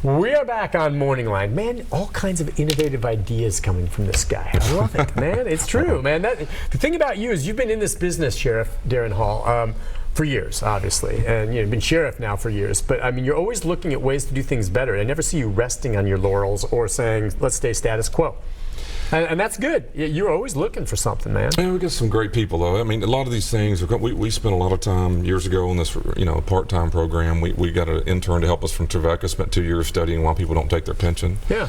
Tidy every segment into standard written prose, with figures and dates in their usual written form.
We are back on MorningLine. Man, all kinds of innovative ideas coming from this guy. I love it, man. It's true, man. The thing about you is you've been in this business, Sheriff Daron Hall, for years, obviously, and you've been sheriff now for years. But I mean, you're always looking at ways to do things better. I never see you resting on your laurels or saying, "Let's stay status quo." And that's good. You're always looking for something, man. Yeah, we got some great people, though. I mean, a lot of these things, we spent a lot of time years ago on this, part-time program. We got an intern to help us from Trevecca, spent 2 years studying why people don't take their pension. Yeah.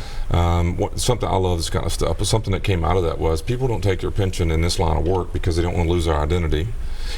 Something, I love this kind of stuff, but something that came out of that was people don't take their pension in this line of work because they don't want to lose their identity,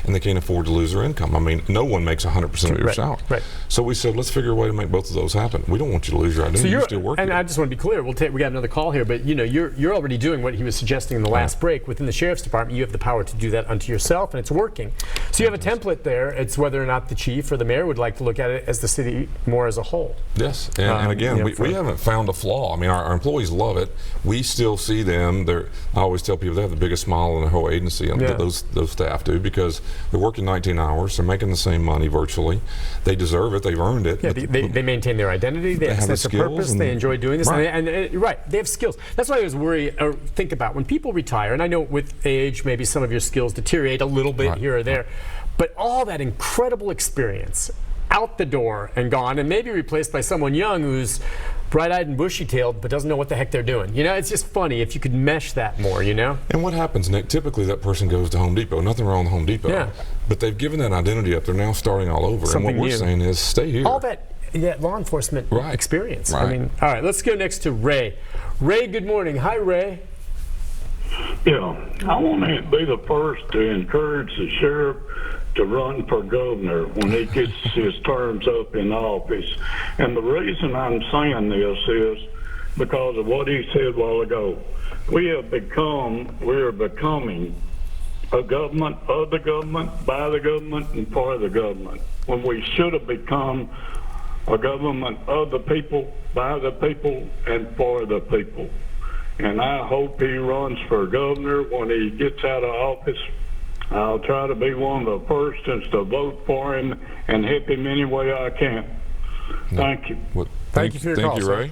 and they can't afford to lose their income. I mean, no one makes 100% of your salary. Right. So we said, let's figure a way to make both of those happen. We don't want you to lose your identity. You're still working. And I just want to be clear. We got another call here, but you're already doing what he was suggesting in the last break. Within the sheriff's department, you have the power to do that unto yourself, and it's working. So you have a template there. It's whether or not the chief or the mayor would like to look at it as the city more as a whole. Yes, and again, we haven't found a flaw. I mean, our employees love it. We still see them. I always tell people they have the biggest smile in the whole agency, and those staff do, because they're working 19 hours. They're making the same money virtually. They deserve it. They've earned it. Yeah, they maintain their identity. They have a sense of purpose. They enjoy doing this. Right. And they have skills. That's why I always worry or think about when people retire, and I know with age maybe some of your skills deteriorate a little bit here or there, but all that incredible experience out the door and gone, and maybe replaced by someone young who's bright-eyed and bushy-tailed but doesn't know what the heck they're doing. It's just funny if you could mesh that more, And what happens, Nick, typically that person goes to Home Depot. Nothing wrong with Home Depot. Yeah. But they've given that identity up. They're now starting all over. Something and what we're saying is stay here. All that law enforcement experience. Right. I mean, all right, let's go next to Ray. Ray, good morning. Hi, Ray. Yeah, I want to be the first to encourage the sheriff to run for governor when he gets his terms up in office. And the reason I'm saying this is because of what he said a while ago. We are becoming a government of the government, by the government, and for the government, when we should have become a government of the people, by the people, and for the people. And I hope he runs for governor when he gets out of office. I'll try to be one of the first to vote for him and help him any way I can. Thank you. Well, thank you for your call, Thank you, Ray.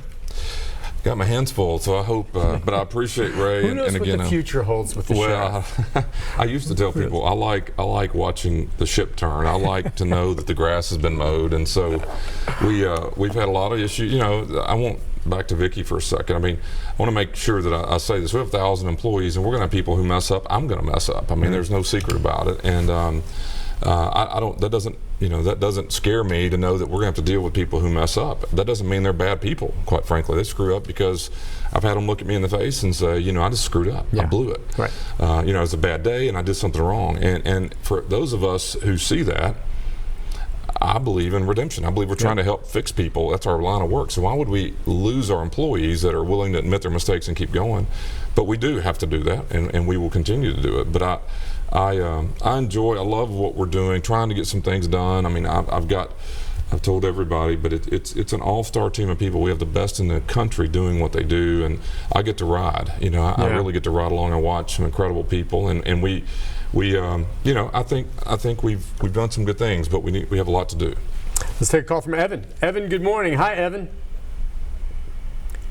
Got my hands full, so I hope, but I appreciate Ray. Who knows and again, what the future holds with the sheriff? I used to tell people I like watching the ship turn. I like to know that the grass has been mowed, and so we've had a lot of issues. I won't back to Vicki for a second. I mean, I want to make sure that I say this. We have 1,000 employees, and we're going to have people who mess up. I'm going to mess up. I mean, there's no secret about it, and I don't. That doesn't scare me to know that we're going to have to deal with people who mess up. That doesn't mean they're bad people. Quite frankly, they screw up because I've had them look at me in the face and say, I just screwed up. I blew it. Right. It was a bad day, and I did something wrong. And for those of us who see that, I believe in redemption. I believe we're trying to help fix people. That's our line of work. So why would we lose our employees that are willing to admit their mistakes and keep going? But we do have to do that, and we will continue to do it. But I love what we're doing, trying to get some things done. I mean, I've told everybody, but it's an all-star team of people. We have the best in the country doing what they do, and I get to ride. I really get to ride along and watch some incredible people, and we I think we've done some good things, but we have a lot to do. Let's take a call from Evan. Evan, good morning. Hi, Evan.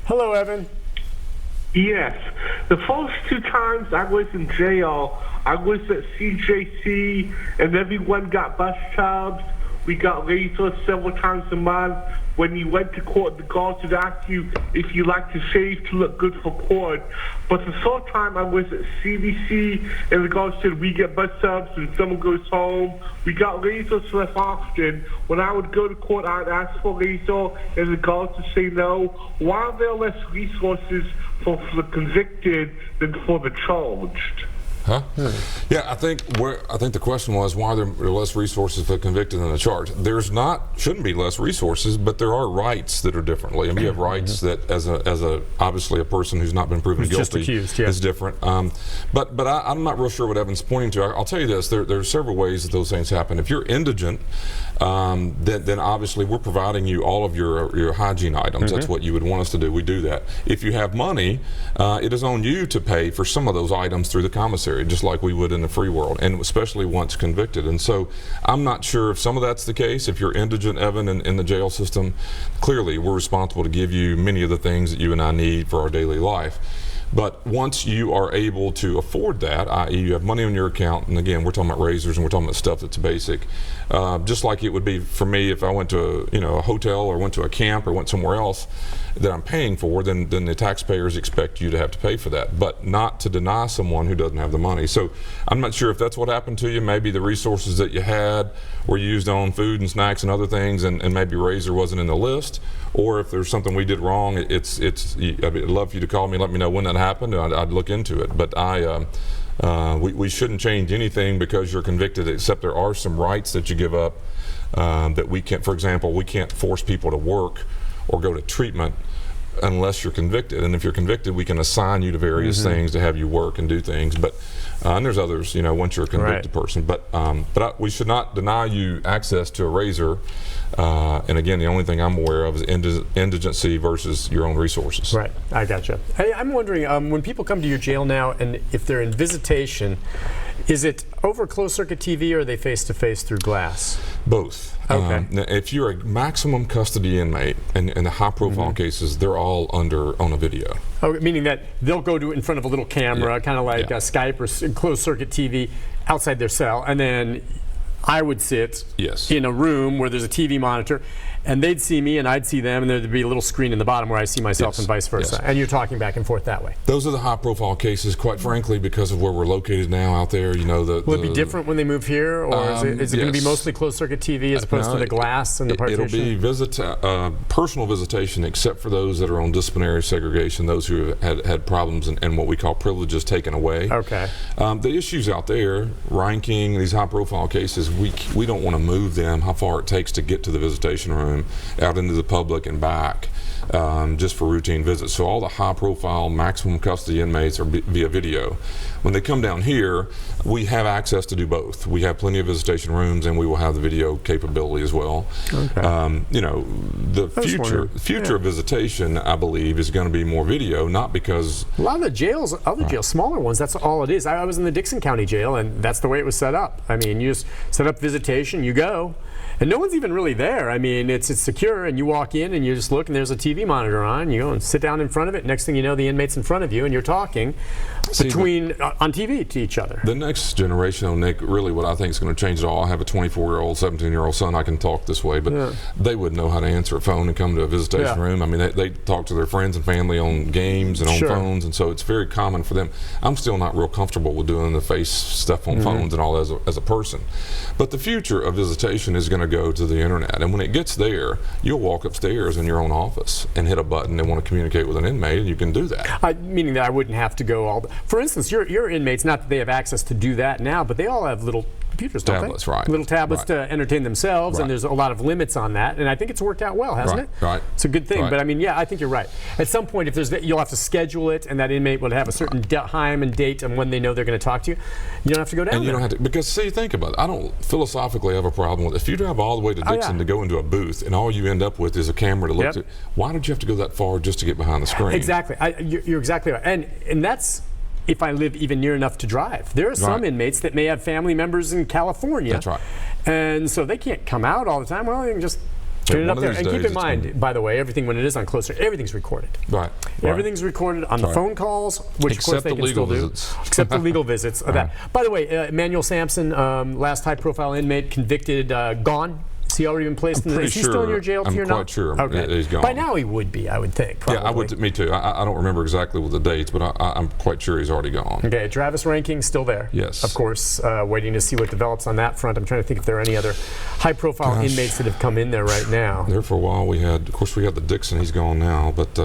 Hello, Evan. Yes. The first 2 times I was in jail, I was at CJC, and everyone got bus jobs. We got lasers several times a month. When you went to court, the guards would ask you if you like to shave to look good for court. But the third time I was at CDC, and the guards said, we get bus jobs when someone goes home. We got lasers less often. When I would go to court, I'd ask for a laser, and the guards would say no. Why are there less resources for the convicted than for the charged? Huh? Yeah, I think the question was, why are there less resources for the convicted than the charged? Shouldn't be less resources, but there are rights that are differently. I mean, you have rights that as obviously a person who's not been proven guilty is different. But I'm not real sure what Evan's pointing to. I'll tell you this: there are several ways that those things happen. If you're indigent, then obviously we're providing you all of your hygiene items. That's what you would want us to do. We do that. If you have money, it is on you to pay for some of those items through the commissary, just like we would in the free world, and especially once convicted. And so I'm not sure if some of that's the case. If you're indigent, Evan, in the jail system, clearly we're responsible to give you many of the things that you and I need for our daily life. But once you are able to afford that, i.e. you have money on your account, and again, we're talking about razors and we're talking about stuff that's basic, just like it would be for me if I went to a hotel or went to a camp or went somewhere else that I'm paying for, then the taxpayers expect you to have to pay for that, but not to deny someone who doesn't have the money. So I'm not sure if that's what happened to you.Maybe the resources that you had were used on food and snacks and other things, and maybe razor wasn't in the list, or if there's something we did wrong. I'd love for you to call me and let me know when that happened, and I'd look into it. But we shouldn't change anything because you're convicted, except there are some rights that you give up that we can't. For example, we can't force people to work or go to treatment unless you're convicted. And if you're convicted, we can assign you to various things to have you work and do things. But and there's others, once you're a convicted person. But we should not deny you access to a razor. And again, the only thing I'm aware of is indigency versus your own resources. Right, I gotcha. Hey, I'm wondering, when people come to your jail now, and if they're in visitation, is it over closed circuit TV or are they face to face through glass? Both. Okay. Now, if you're a maximum custody inmate, and the high profile cases, they're all on a video. Oh, meaning that they'll go to in front of a little camera, kind of like Skype or closed circuit TV outside their cell, and then I would sit in a room where there's a TV monitor, and they'd see me and I'd see them, and there'd be a little screen in the bottom where I see myself and vice versa. And you're talking back and forth that way. Those are the high profile cases, quite frankly, because of where we're located now out there. Will it be different when they move here, or is it going to be mostly closed circuit TV as opposed to the glass and the partition? It'll be personal visitation, except for those that are on disciplinary segregation, those who have had problems and what we call privileges taken away. Okay. The issues out there, ranking these high profile cases, we don't want to move them how far it takes to get to the visitation room, out into the public and back, just for routine visits. So all the high profile maximum custody inmates are via video. When they come down here, we have access to do both. We have plenty of visitation rooms, and we will have the video capability as well. Okay. The future of visitation, I believe, is going to be more video, not because a lot of the jails, other jails, smaller ones, that's all it is. I was in the Davidson County Jail, and that's the way it was set up. I mean, you just set up visitation, you go, and no one's even really there. I mean, it's secure, and you walk in and you just look, and there's a TV monitor on. You go and sit down in front of it. Next thing you know, the inmate's in front of you, and you're talking on TV to each other. The next generation, Nick, really what I think is going to change it all. I have a 24-year-old, 17-year-old son. I can talk this way, but they wouldn't know how to answer a phone and come to a visitation room. I mean, they talk to their friends and family on games and on phones, and so it's very common for them. I'm still not real comfortable with doing the face stuff on phones and all as a person. But the future of visitation is going to go to the internet, and when it gets there, you'll walk upstairs in your own office and hit a button and want to communicate with an inmate, and you can do that. Meaning that I wouldn't have to go for instance, your inmates, not that they have access to do that now, but they all have little computers, don't tablets, they? Right. Little tablets to entertain themselves, and there's a lot of limits on that, and I think it's worked out well, hasn't it? Right. It's a good thing, but I mean, I think you're right. At some point, if you'll have to schedule it, and that inmate will have a certain time and date and when they know they're going to talk to you. You don't have to go down and you there. don't have to, because see, think about it. I don't philosophically have a problem with it. If you drive all the way to Dixon to go into a booth, and all you end up with is a camera to look at, why did you have to go that far just to get behind the screen? Exactly. You're exactly right. And that's if I live even near enough to drive. There are some inmates that may have family members in California. That's right. And so they can't come out all the time. Well, they can just turn it up there. And keep in mind, by the way, everything when it is on closed, everything's recorded. Right. Everything's recorded on the phone calls, which of course they can still do. Except the legal visits of that. By the way, Emmanuel Sampson, last high-profile inmate, convicted, gone. Has he already been placed in the... Is he still in your jail? I'm quite sure he's gone. By now he would be, I would think. Probably. Me too. I don't remember exactly with the dates, but I'm quite sure he's already gone. Okay, Travis Ranking still there. Yes. Of course, waiting to see what develops on that front. I'm trying to think if there are any other high-profile inmates that have come in there right now. There for a while we had the Dixon, he's gone now, but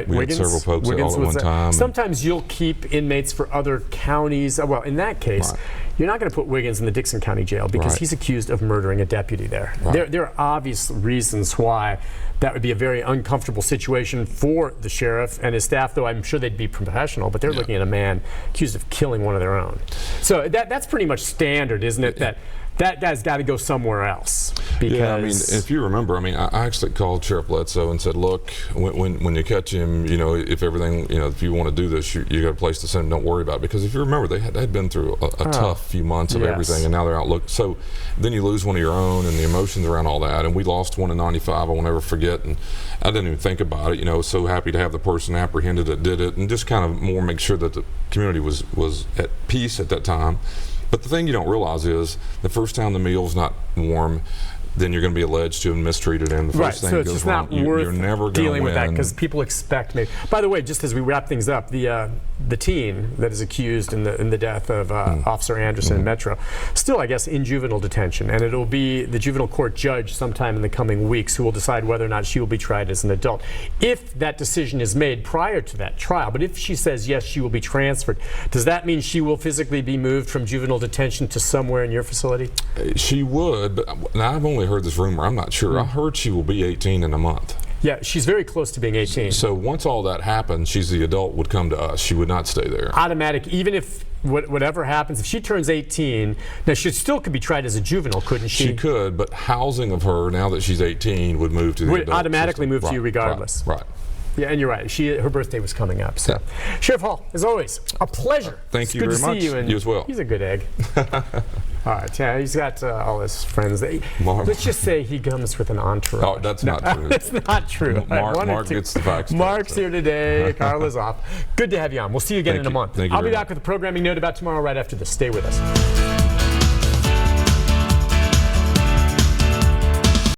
we had several folks all at one time. Sometimes you'll keep inmates for other counties. Well, in that case, you're not going to put Wiggins in the Davidson County Jail because he's accused of murdering a deputy there. There are obvious reasons why that would be a very uncomfortable situation for the sheriff and his staff, though I'm sure they'd be professional, but they're looking at a man accused of killing one of their own. So that's pretty much standard, isn't it? That that guy's got to go somewhere else. Because yeah, I mean, if you remember, I mean, I actually called Sheriff Bledsoe and said, look, when you catch him, you know, if everything, you know, if you want to do this, you got a place to send him. Don't worry about it. Because if you remember, they'd been through a tough few months of everything, and now they're out. So then you lose one of your own, and the emotions around all that. And we lost one in '95. I won't ever forget. And I didn't even think about it. You know, so happy to have the person apprehended that did it, and just kind of more make sure that the community was at peace at that time. But the thing you don't realize is the first time the meal's not warm, then you're going to be alleged to have mistreated him. The first thing so that it's goes just wrong, not worth you're never going to dealing with that win. because people expect maybe. By the way, just as we wrap things up, the teen that is accused in the death of Officer Anderson in Metro, still I guess in juvenile detention, and it'll be the juvenile court judge sometime in the coming weeks who will decide whether or not she will be tried as an adult. If that decision is made prior to that trial, but if she says yes, she will be transferred, does that mean she will physically be moved from juvenile detention to somewhere in your facility? She would, but now I've only heard this rumor. I'm not sure. I heard she will be 18 in a month. Yeah, she's very close to being 18. So once all that happens, she's the adult would come to us. She would not stay there. Automatic, even if whatever happens, if she turns 18, now she still could be tried as a juvenile, couldn't she? She could, but housing of her now that she's 18 would move to the would adult automatically system. move to you regardless. Right. Yeah, and you're right. Her birthday was coming up. So, Sheriff Hall, as always, a pleasure. Thank you good very to much. See you, and you as well. He's a good egg. All right, yeah, he's got all his friends. Mark. Let's just say he comes with an entourage. Oh, that's not true. That's not true. Mark gets the facts. Mark's here today. Carla's off. Good to have you on. We'll see you again in a month. Thank you I'll be very back with a programming note about tomorrow right after this. Stay with us.